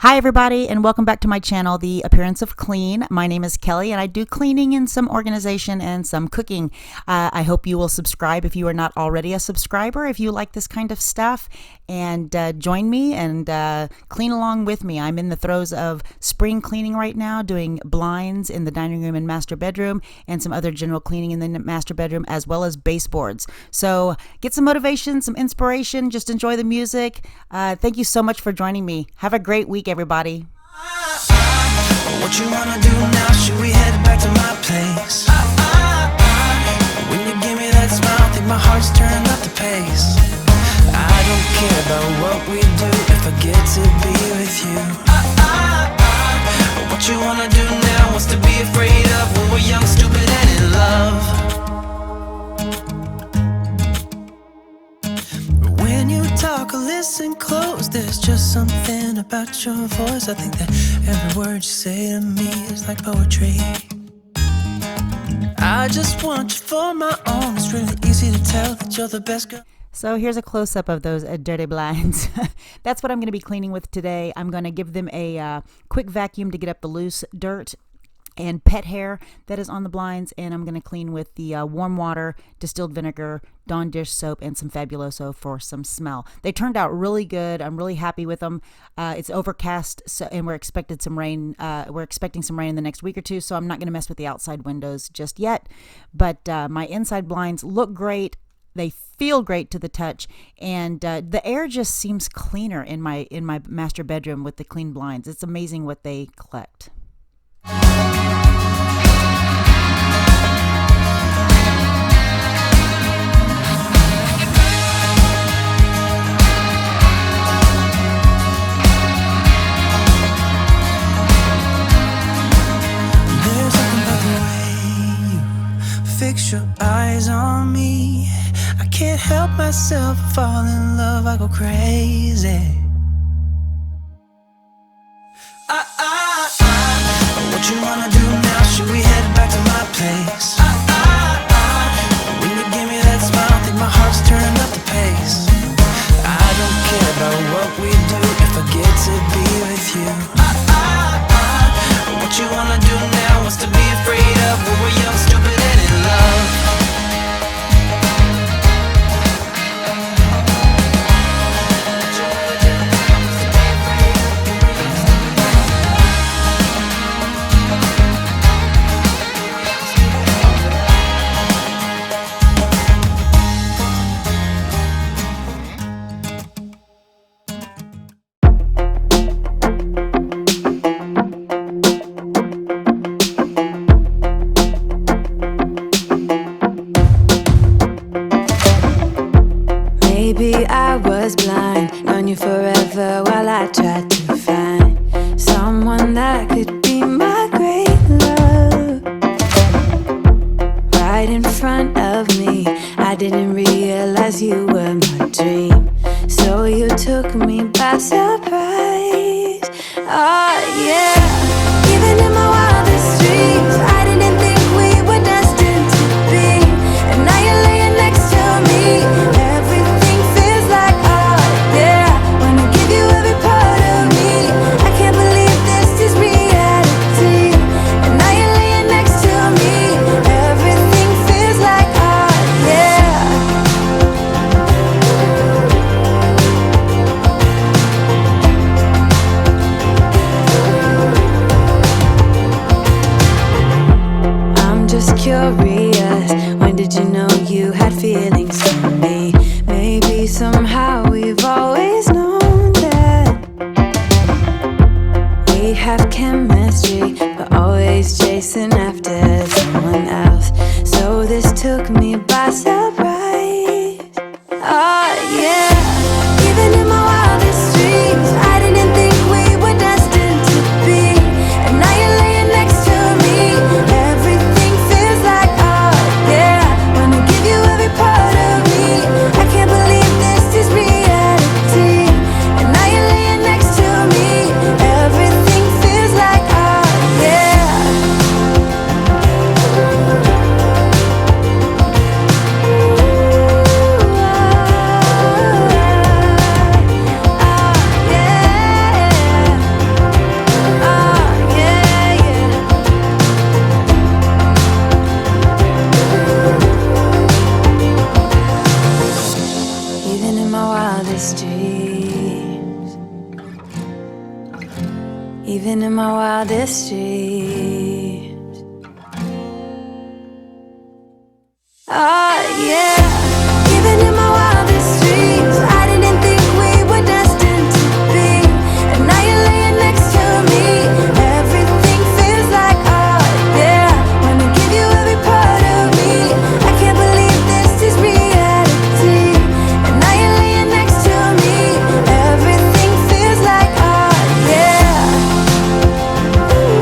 Hi everybody, and welcome back to my channel, The Appearance of Clean. My name is Kelly and I do cleaning and some organization and some cooking. I hope you will subscribe if you are not already a subscriber, if you like this kind of stuff, and join me and clean along with me. I'm in the throes of spring cleaning right now, doing blinds in the dining room and master bedroom and some other general cleaning in the master bedroom, as well as baseboards. So get some motivation, some inspiration, just enjoy the music. Thank you so much for joining me. Have a great week, everybody. What you wanna do now? Should we head back to my place? When you give me that smile, think my heart's turning up the pace. I don't care about what we do if I get to be with you. What you wanna do now? What's to be afraid of when we're young, stupid, and in love? When you talk or listen close, there's just something about your voice. I think that every word you say to me is like poetry. I just want you for my own. It's really easy to tell that you're the best girl. So here's a close-up of those dirty blinds. That's what I'm going to be cleaning with today. I'm going to give them a quick vacuum to get up the loose dirt and pet hair that is on the blinds, and I'm going to clean with the warm water, distilled vinegar, Dawn dish soap, and some Fabuloso for some smell. They turned out really good. I'm really happy with them. It's overcast, and we're expecting some rain. We're expecting some rain in the next week or two, so I'm not going to mess with the outside windows just yet. But my inside blinds look great. They feel great to the touch, and the air just seems cleaner in my master bedroom with the clean blinds. It's amazing what they collect. Fix your eyes on me. I can't help myself, fall in love, I go crazy. What you wanna do now? Should we head back to my place? When you give me that smile, think my heart's turning up the pace. I don't care about what we do if I get to be with you. What you wanna do now? What's to be afraid of when we're young, stupid, and in love? Maybe I was blind, known you forever while I tried to find someone that could be my great love. Right in front of me, I didn't realize you were my dream, so you took me by surprise. Oh yeah, even in my wildest dreams, I didn't think we were destined to be, and now you're laying next to me. Curious, when did you know you had feelings for me? Maybe somehow we've always known that we have chemistry, but always chasing after someone else. So this took me by surprise. Oh yeah, even in my wildest dreams, I didn't think we were destined to be, and now you're laying next to me. wildest dreams. Even in my wildest dreams. Oh yeah. Even in my wildest dreams, I didn't think we were destined to be. And now you're laying next to me. Everything feels like oh yeah. Wanna give you every part of me. I can't believe this is reality. And now you're laying next to me. Everything feels like oh yeah. Ooh.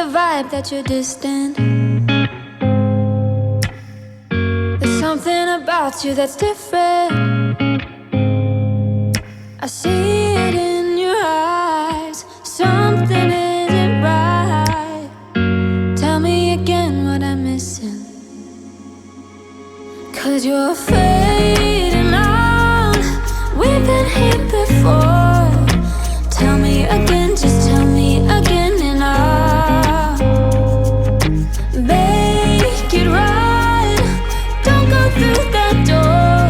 vibe that you're distant. There's something about you that's different. I see it in your eyes. Something isn't right. Tell me again what I'm missing. 'Cause you're fading out. We've been here before. Tell me again, just tell me again, and I'll make it right. Don't go through that door.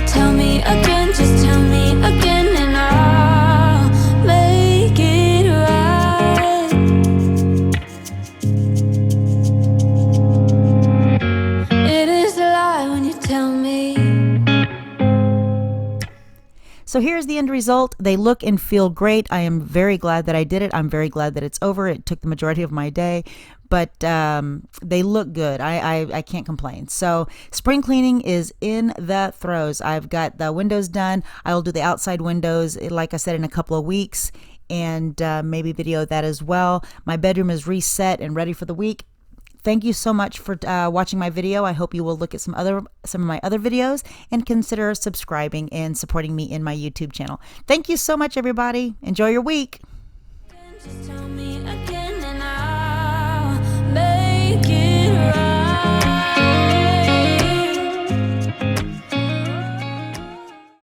Tell me again, just tell me again, and I'll make it right. It is a lie when you tell me. So here's the end result. They look and feel great. I am very glad that I did it. I'm very glad that it's over. It took the majority of my day, but they look good. I can't complain. So spring cleaning is in the throes. I've got the windows done. I'll do the outside windows, like I said, in a couple of weeks, and maybe video that as well. My bedroom is reset and ready for the week. Thank you so much for watching my video. I hope you will look at some of my other videos and consider subscribing and supporting me in my YouTube channel. Thank you so much, everybody. Enjoy your week. Just tell me